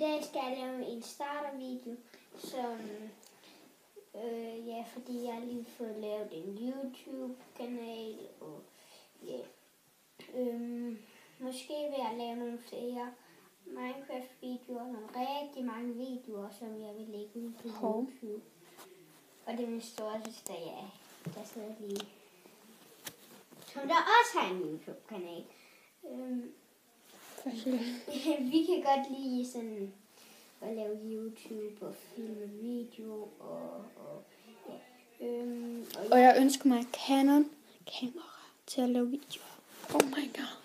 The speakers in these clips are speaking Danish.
dag skal jeg lave en startervideo, som fordi jeg har lige fået lavet en YouTube-kanal, og måske vil jeg lave nogle flere Minecraft-videoer, nogle rigtig mange videoer, som jeg vil lægge ud på YouTube. Og det er min storesøster, der sidder lige, som der også har en YouTube-kanal. Vi kan godt lide sådan at lave YouTube og filme video og jeg ønsker mig Canon kamera til at lave videoer. Oh my god.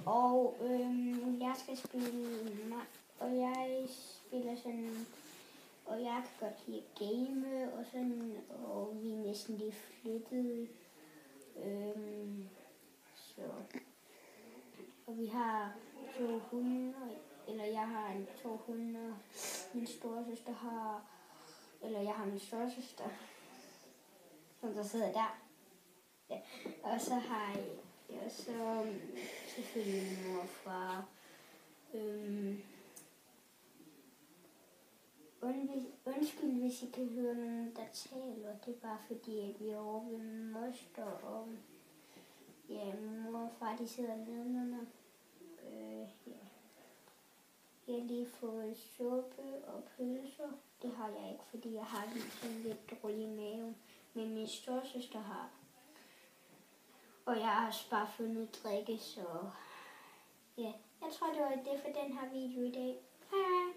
Og jeg skal spille, og jeg spiller sådan, og jeg kan godt lide at game og sådan, og vi er næsten lige flyttet. Og vi har 2 hunde, eller jeg har 2 hunde, min storesøster har, eller jeg har min storesøster, som der sidder der. Ja. Og så har jeg også selvfølgelig min mor og far. Undskyld, hvis I kan høre nogen, der taler. Det er bare fordi, at vi er over ved min moster, og min mor og far, de sidder nedenunder. Jeg har lige fået suppe og pølser. Det har jeg ikke, fordi jeg har sådan lidt dårlig i maven. Men min storesøster har. Og jeg har også bare fundet drikke, så ja. Jeg tror, det var det for den her video i dag. Hej hej!